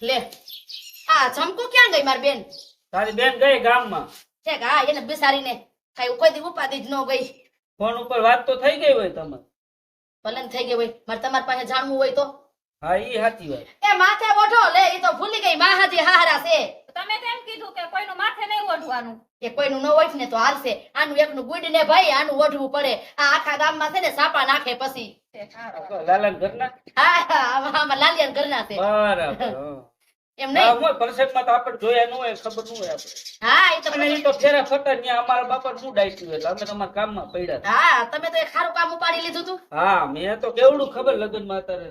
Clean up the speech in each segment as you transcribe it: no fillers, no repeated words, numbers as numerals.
લે આ જમકુ ક્યાં ગઈ મારી બેન? તારી બેન ગઈ ગામમાં. ઠેક હા એને બિસારીને કઈ કોઈ દી ઉપાધિ જ ન ગઈ. ફોન ઉપર વાત તો થઈ ગઈ હોય તમારે. ભલે ને થઈ ગઈ હોય મારે તમારી પાસે જાણવું હોય તો. હા ઈ સાચી વાત. એ માથે ઓઢો લે ઈ તો ભૂલી ગઈ માહાજી હારા છે. તમે તેમ કીધું કે કોઈનું માથે નહીં ઓઢવાનું. એ કોઈનું ન હોય ને તો હાલશે. આનું એકનું ગુડ ને ભાઈ આનું ઓઢવું પડે. આ આખા ગામમાં છે ને સાપા નાખે પછી. લાલાન ઘરના હા આમાં લાલિયાન ઘરના છે. બરાબર. એમ હા નહીં. હું પરસેપમાં તો આપણે જોયા ન હોય ખબર ન હોય આપણે. હા એ તો અને ઈ તો ફેરા ફટા ન્યા અમારા બાપા નું ડાયટ્યું એટલે અમે તમારા કામમાં પડ્યા હતા. હા તમે તો એક સારું કામ ઉપાડી લીધું તું. હા મેં તો કેવડું ખબર લગ્નમાં અત્યારે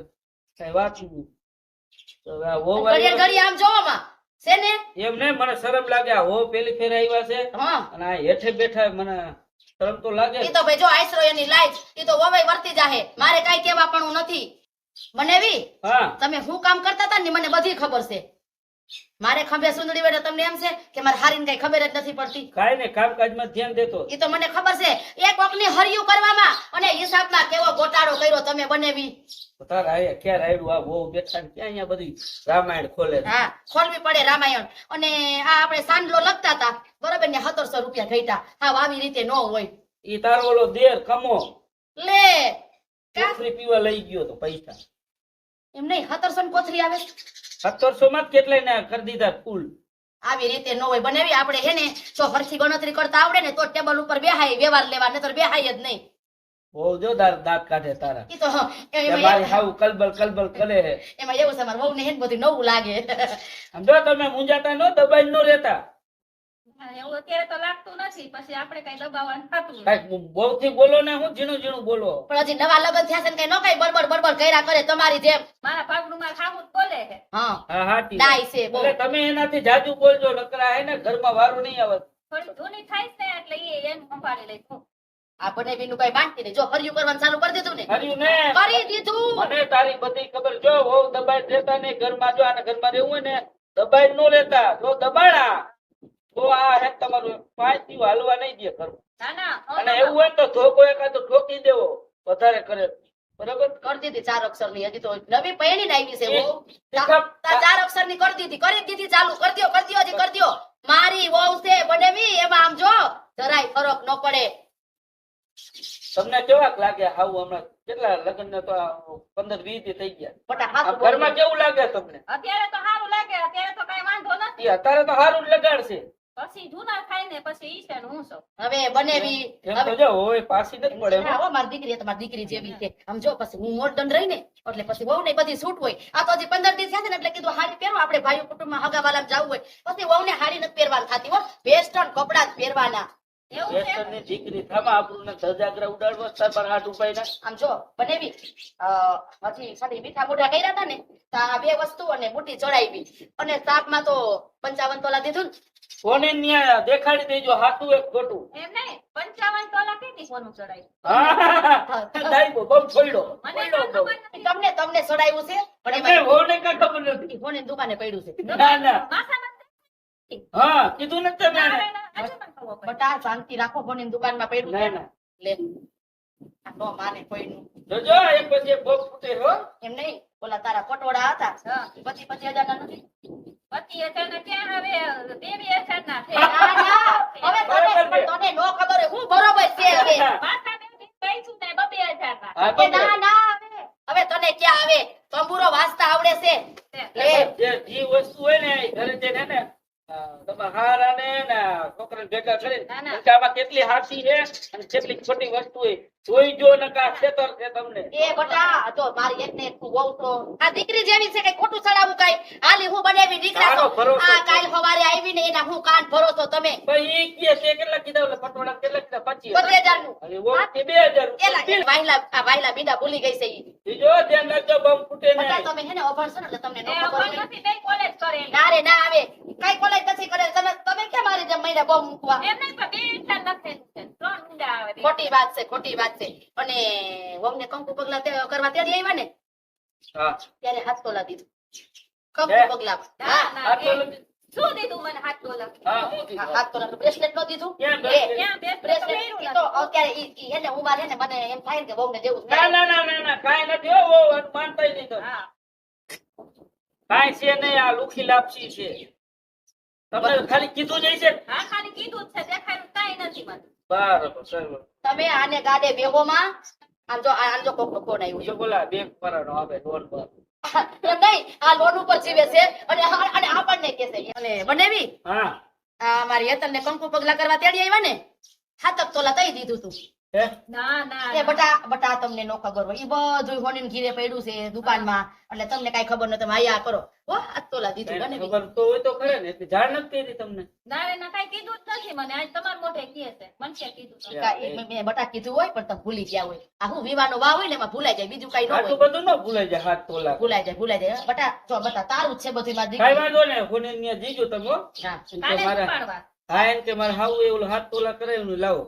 કઈ વાત નહીં. તો આ વહુ ઘડીએ વાળી ઘડીએ આમ જોવામાં છે ને. એમ ને મને શરમ લાગે આ વહુ પેલી ફેર આવ્યા છે હા અને આ હેઠે બેઠા મને શરમ તો લાગે. ઈ તો ભાઈ જો આઈસરો એની લાઈટ ઈ તો વવાઈ વર્તી જાહે. મારે કાઈ કહેવા પણ નથી. બનેવી હા તમે શું કામ કરતા હતા ને મને બધી ખબર છે. મારે ખંભે સુંદડી બેઠા તમને એમ છે કે મારે હારીને કઈ ખબર જ નથી પડતી. કાઈ ને કામકાજમાં ધ્યાન દેતો. ઈ તો મને ખબર છે. એક ઓકની હરિયું કરવામાં અને હિસાબમાં કેવો ગોટાળો કર્યો તમે બનેવી. તારા આયા ક્યારે આવ્યું આ વહુ બેઠા ને ક્યાં અહીંયા બધી રામાયણ ખોલે છે. હા ખોલવી પડે રામાયણ. અને આ આપણે સાંડલો લખતા હતા બરોબર ને 1700 રૂપિયા ઘટ્યા. હા આવી રીતે ન હોય. ઈ તારો ઓલો દેર કમો લે કા કોથળી પીવા લઈ ગયો તો પૈસા એમ નહીં 1700 ની કોથળી આવે. 1700 માં જ કેટલાય ને કરી દીધા ફૂલ. આવી રીતે ન હોય બનેવી. આપણે હે ને જો હરખી ગણતરી કરતા આવડે ને તો ટેબલ ઉપર બેહાય વ્યવહાર લેવા નહીતર બેહાય જ નહીં. બહુ જો દાંત કાઢે તારા. ઈ તો એ એમાં મારી હાવ કલબલ કલબલ કરે છે. એમાં એવું છે મારા વહુને હે ને બધું નવું લાગે. આમ જો તમે મુંજાતા નો દબાઈ નો રહેતા. એવું અત્યારે તો લાગતું નથી. પછી આપણે કઈ દબાવવાનું થતું નથી. કાંઈક બહુ થી બોલો ને હું ઝીણું ઝીણું બોલો. પણ હજી નવા લગ્ન થયા છે ને કઈ ન કઈ બડબડ બડબડ કર્યા કરે તમારી જેમ. મારા ભાગનું મારા ખાવું જ બોલે છે. હા હા હાટી. ડાય છે બહુ. એટલે તમે એનાથી જાજુ બોલજો નકરા હે ને ઘરમાં વારું નહીં આવે. થોડી જૂની થાય છે એટલે એ એનું સંભાળી લઈશું. આ બનેવીનું કઈ બાંધતી નહીં. જો હરિયું કરવાનું ચાલુ કરી દીધું ને. કર્યું ને કરી દીધું. મને તારી બધી ખબર. જો વહુ દબાઈ રહેતા નહીં ઘરમાં. જો આને ઘરમાં રહેવું હોય ને દબાઈ નો રહેતા. જો દબાણા તો આ હે તમારું 5 દિવસ હાલવા નહીં દે ઘરમાં. ના ના અને એવું હોય ને તો ધોકો એકાદો ઠોકી દેવો વધારે કરે. બરાબર. કરી દીધી 4 અક્ષર ની. હજી તો નવી પહેણી આવી છે વહુ. ઠીક. તા 4 અક્ષર ની કરી દીધી ચાલુ. કરી દ્યો હજી કરી દ્યો. મારી વહુ છે બનેવી એમાં આમ જો જરાય ફરક ન પડે. તમને કેવાક લાગે હાવ હમણાં કેટલા લગ્ન ને તો 15-20 દી થઈ ગયા. બટા આમ હાથ ઘરમાં કેવું લાગે તમને? અત્યારે તો સારું લાગે. અત્યારે તો કઈ વાંધો નથી. ઈ અત્યારે તો સારું જ લગાડશે. પછી જૂના થાય ને પછી ઈ છે ને હું છું. હવે બનેવી એમ તો જો હોય પાછી નથી પડે એમાં. હા, મારી દીકરી તમારી દીકરી જેવી છે. આમ જો પછી હું મોડર્ન રહી ને એટલે પછી વહુ ને બધી છૂટ હોય. આ તો હજી 15 દિવસ થયા છે ને એટલે કીધું હાડી પહેરો. આપણે ભાઈઓ કુટુંબમાં હગાવાલામાં જવું હોય પછી વહુ ને હાડી નથી પહેરવાની થતી હો. વેસ્ટર્ન કપડા જ પહેરવાના. એવું છે. વેસ્ટર્નની દીકરી થામા આપણને ધજાગરા ઉડાડવા તાર પર હાથ ઉપાયના. આમ જો બનેવી હજી સાડી મીઠા મોઢા કર્યા હતા ને તો આ બે વસ્તુ અને બુટી ચડાવી અને શાકમાં તો 55 તોલા દીધું ને. કોને ન્યા દેખાડી દેજો હાથું એક ખોટું. એમ નહીં 55 તોલા કેટલી સોનું ચડાયું. હા દાઈબો બમ છોડ્યો. મને કાંઈ ખબર નથી. તમને ચડાવ્યું છે પણ એમને એમાં વહુને કાંઈ ખબર નથી. ફોન દુકાને પડ્યું છે. ના ના માથામાં હા કીધું નથી તમે ના, એને. ના, આજે મને ખબર પડી. બટા શાંતિ રાખો. ફોન દુકાનમાં પડ્યું ના છે. ના લે આ નો માને કોઈનું. જોજો એક પછી એક બોક્સ ફૂટે હો. એમ નહીં ઓલા તારા પટોળા હતા હા. 25,000 ના નથી. પતિ હજારના ક્યાં હવે 23,000 છે. ના, ના, હવે બરાબર છે. તને નો ખબર હોય. હું બરોબર છે હવે. માથા બેઠી કઈ છું ને 22,000 ના. હા, એ ના ના હવે તને ક્યાં આવે. તંબુરો વાજતા આવડે છે. લે જે વસ્તુ હોય ને એ ઘરે જઈને ને તમે હારા ને છોકરાને ભેગા કરીને ના, ના. કે આમાં કેટલી હાથી છે અને કેટલી ખોટી વસ્તુ હોય જોઈ જો ને કા ખેતર છે તમને. એ બટા જો મારી એકને એક તું વહુ તો આ દીકરી જેવી છે કઈ ખોટું ચડાવું કઈ હાલી હું બનેવી દીકરા તારો તો ભરોસો આ છે. કાલ સવારે આવી ને એના હું કાન ભરોસો તમે ભાઈ ઈ કે છે કેટલા કીધા ઓલા પટોળા કેટલા કીધા 25,000 નું. અને વો કે 2000 એલા વાયલા બીડા ભૂલી ગઈ છે ઈ. બીજો ધ્યાન રાખજો બમ ફૂટે ને. બટા તમે હે ને અભણ છો ને એટલે તમને નો એ ખબર અભણ હોય. નથી, બે કોલેજ કરે. ના રે ના આવે કઈ કોલેજ નથી કરે. તમે કેમ મારી જેમ મહિને બોમ્બ મૂકવા. એમ નહીં પણ 2 નથી છે. 3 ઊંડા આવે છે. ખોટી વાત છે. અને વમને કંકુ પગલા કરવા ત્યારે આવ્યા ને હા ત્યારે હાથ તોલા દીધું. હે? કંકુ પગલા ના, હા ના, આ તો એ શું દીધું મને હાથ ડોલર? હા હું કીધું. હાથ તોલા બ્રેસલેટ નો દીધું. ક્યાં એ, bracelet? ક્યાં બે બ્રેસલેટ પહેર્યું ઈ નથી. તો અત્યારે ઈ હે ને ઉંમર હે ને મને એમ થાય ને કે વહુને જેવું જ ના થાય. ના ના ના ના કાંઈ નથી હો વો માનતાય નહીં તો. હા. કાંઈ છે નહીં, આ લુખી લાપસી છે. તમને ખાલી કીધું જ હશે ને? હા ખાલી કીધું જ છે દેખાયું કાંઈ નથી મને. બરાબર બરાબર. તમે આને ગાડે બેગોમાં આમ જો કોકનો ફોન આવ્યો જો બોલા બેંક પરાનો આવે લોન પર. એમ નહીં, આ લોન ઉપર જીવે છે અને અને આપણને કે છે અને બનેવી હા આ મારી હેતલને કંકુ પગલા કરવા તેડી આવ્યા ને 7 તોલા દઈ દીધું તું. હે ના ના એ બટા તમને નો ખબર હોય ઈ બધું હોનીને ઘીરે પડ્યું છે દુકાનમાં એટલે તમને કાઈ ખબર ન તમે આયા કરો હો 7 તોલા દીધું કાંઈ બનેવી. ખબર તો હોય તો ખરે ને, એટલે જાણ નથી કરી તમને. ના રે ના કાંઈ કીધું જ નથી મને આજ તમારા મોઢે કહે છે મને ક્યાં કીધું તમે? મેં બટા કીધું હોય પણ તમે ભૂલી ગયા હોય. આ હું વિવાનો વાવ હોય ને એમાં ભૂલાઈ જાય બીજું કઈ ન આટલું હોય. બધું ન ભૂલાઈ જાય 7 તોલા. ભૂલાઈ જાય બટા જો બટા તારું જ છે બધું મારી કાંઈ દીકરી. વાંધો ને, હોને ન્યા જીજો તમે હો. હા એમ કે કાલે મારા ઉપાડવા હા એમ કે મારે હાવું એવું 7 તોલા કરાવ્યું લાવો.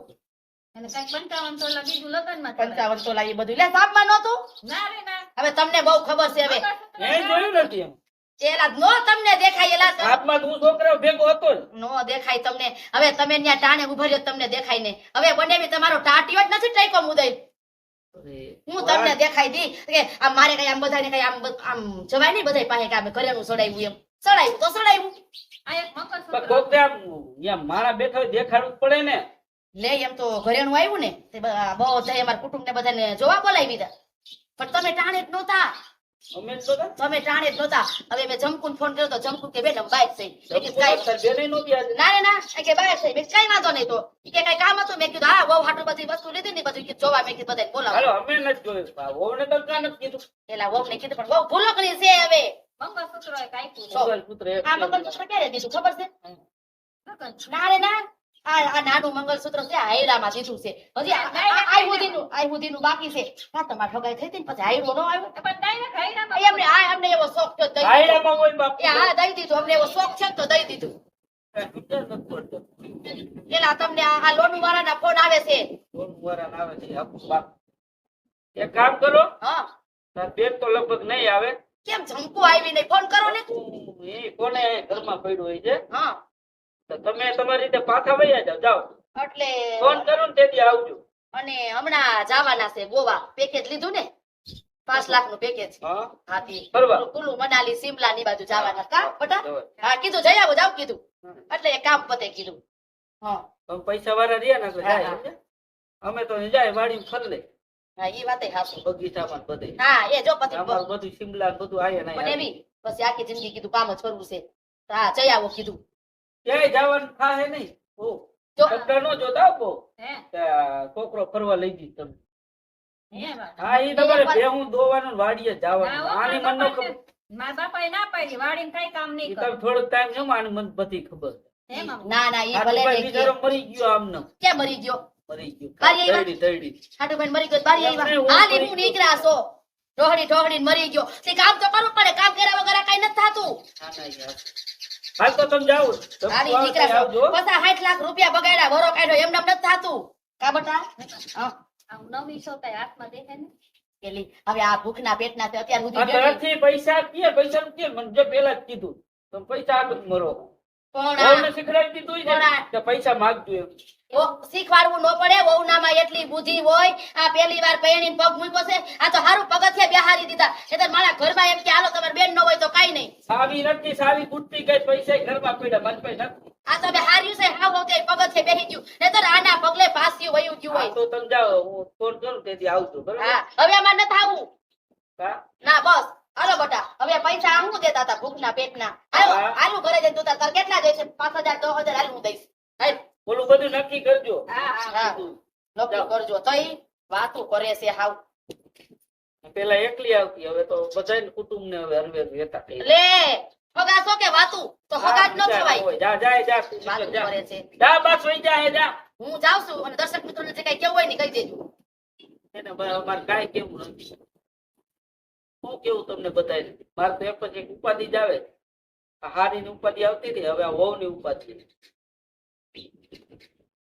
અને કાંઈક 55 તોલા બીજું લગ્નમાં ચડાવ્યું. 55 તોલા એ બધું લે સાબમાં નહોતું. ના રે ના હવે તમને બહુ ખબર છે હવે એ જોયું નથી એમ. એલા નો તમને દેખાય એલા હાથમાં તો હું છોકરાઓ ભેગો હતો જ. નો દેખાય તમને. હવે તમે ત્યાં ટાણે ઉભા રહ્યો તમને દેખાય ને હવે બનેવી તમારો ટાટિયો જ નથી ટાઈકો મુદઈ. હું તમને દેખાઈ દી કે આમ મારે કઈ આમ બધાને કઈ આમ જવાય નહીં બધાય પાસે કે આમે ઘરેનું સડાવ્યું એમ સડાવ્યું તો સડાવ્યું આ એક મંગળસૂત્ર પણ કોક આમ ન્યા મારા બેઠા હોય દેખાડવું જ પડે ને. લે એમ તો ઘરેનું આવ્યું ને તે બધા અમારા કુટુંબ ને બધાને જોવા બોલાવી દીધા પણ તમે ટાણે જ નહોતા. અમે જ તો હતા. તમે ટાણે જ નહોતા. હવે મેં જમકુન ફોન કર્યો તો જમકુ કે બેન બાઈક છે મેં કીધું કાંઈ તાર બેને નહોતી આજે. ના રે ના એ કે બાઈક છે મેં કઈ વાંધો નહીં તો ઈ કે કઈ કામ હતું મેં કીધું હા બહુ હાટું બધી વસ્તુ લીધી ને બધું કીધું જોવા મેં કીધું બધાને બોલાવો. હાલો અમે નથી જોયું. વહુને તો કાંઈ નથી કીધું. પેલા વહુ ને કીધું પણ બહુ ભૂલો કરી છે હવે. મંગળસૂત્ર એક આપ્યું છે. તો. મંગળસૂત્ર એક આ મંગળસૂત્ર ક્યારે દીધું ખબર છે? લગ્ન. ના રે ના આ નાનું મંગળસૂત્ર છે હાયરામાં દીધું છે હજી આ સુધીનું બાકી છે. હા તમારે હગાઈ થઈ હતી ને પછી હાયરો નો આવ્યો પણ direct હાયરામાં અમને એવો શોખ થયો તો દઈ દીધું. હાયરામાં હોય બાપુ. એ હા દઈ દીધું અમને એવો શોખ છે ને તો દઈ દીધું. કાંઈ વિચાર નથી પડતો. પેલા તમને આ લોનુ વાળાના ફોન આવે છે. ફોન વાળાને આવે છે આપણું બાપ. એક કામ કરો, હા તાર બેન તો લગભગ નહીં આવે. કેમ ઝંકુ આવી નહીં ફોન કરો ને. એ કોને ઘરમાં પડ્યું હોય છે. હા તો તમે તમારી રીતે પાછા વયા જાઓ. જાઓ એટલે ફોન કરું ને તેથી આવજો. અને હમણાં જવાના છે ગોવા પેકેજ લીધું ને 5 લાખનું પેકેજ. હા હાથી ફરવા. કુલુ મનાલી સિમલા ની બાજુ જવાના કા બટા જવાય. હા કીધું જઈ આવો જાવ કીધું એટલે એ કામ પતે કીધું. હા તમે પૈસા વાળા રહ્યા ને તો હા, જાય હા. સમજ્યા? અમે તો જાય વાડી ફર લે હા ઈ વાતે હાસુ. બગીચામાં બધે. હા એ જો પછી અમારું બધું શિમલા ને બધું આયા પણ નહીં. એવી પછી આખી જિંદગી કીધું કામ જ કરવું છે. તો હા જઈ આવો કીધું. ક્યાંય જવાનું થાય નહીં. ઓ જો કપડા નો જોતા બહુ. હે છોકરો ફરવા લઈ જઈશ તમે. હે વાત. હા એ તમારે ભેહું દોવાનું ને વાડીએ ના, જવાનું. હો, આની મારા મન નો બાપાએ- ખબર. મારા બાપાએ ના પાડી વાડીને કઈ કામ નહીં ઈ કરે. તમે થોડોક ટાઈમ જમો આની મને બધી ખબર. હે મામા? ના ના ઈ આ ભલે ભાઈ ને બિચારો મરી ગયો આમને. ક્યાં મરી ગયો મરી ગયો. બારી આવ્યા? તૈડી. હાટુભાઈ મરી ગયો બારી એમને આવ્યા હું હાલી મરી હું ગયો. નીકળ્યા છો ઢોહડી મરી ગયો તે કામ તો કરવું પડે કામ કર્યા વગર કઈ નથી થતું. હા, ના, યાર. હાલ તો તમે જાઓ. તમે હાલી આવતા નીકળ્યા આવજો. છો 60 લાખ રૂપિયા બગાડ્યા વરો કાઢ્યો એમને નથી થતું કા બટા. હા આમ નવી સોતાય હાથમાં દેખે ને. પેલી હવે આ ભૂખના પેટના તે અત્યાર સુધી આ બેઠી. ઘરથી પૈસા કે પૈસા કે મને જે પેલા જ કીધું તમે પૈસા આપી મરો. પણ વહુને આ શીખડાવી દીધું પણ ને આ- કે પૈસા માંગજો એમ. શીખવાડવું ન પડે વહુનામાં એટલી બુદ્ધિ હોય. આ પહેલી વાર પૈણીને પગ મૂક્યો છે આ તો હારું પગથિયા બેહારી દીધા એટલે મારા ઘરમાં એમ કે હાલો તમારે બેન ન હોય તો કાઈ નહીં. સાવી નથી સાવી કુટતી કઈ પૈસા ઘરમાં પડ્યા મન પૈ નથી. આ તો બે હાર્યું છે હાવ હોતે પગથિયે બેહી ગયું નહીતર આના પગલે ફાસ્યું વયું ગયું હા હોય. તો તમે જાઓ હું ફોન કરું તેથી આવજો બરાબર. હા હવે અમાર નથી આવું. હા ના બસ હાલો બટા હવે પૈસા આ હું દેતા હતા ભૂખના પેટના હાલો હા. હાલું ઘરે જઈને તું તાર કેટલા જોઈશે 5000 10000 હાલ હું દઈશ. હાલ ઓલું બધું નક્કી કરજો. હા હા હા નોકરી કરજો તઈ વાતું કરે છે હાવ. પેલા એકલી આવતી હવે તો બધાય કુટુંબ ને હવે હરવે રહેતા થઈ. લે હગાસો કે વાતું તો હગા જ ન થવાય. જા જા જા તું વાતું નીકળ, જા. કરે છે જા બસ વઈ જા હે જા. હું જાઉં છું અને દર્શક મિત્રોને જે કઈ કેવું હોય ને કહી દેજો. એને મારે કાંઈ કેવું નથી. શું કેવું તમને બધાય મારે તો એક પછી એક ઉપાધિ જ આવે. આ હારીની ઉપાધિ આવતી હતી હવે આ વહુની ઉપાધિ.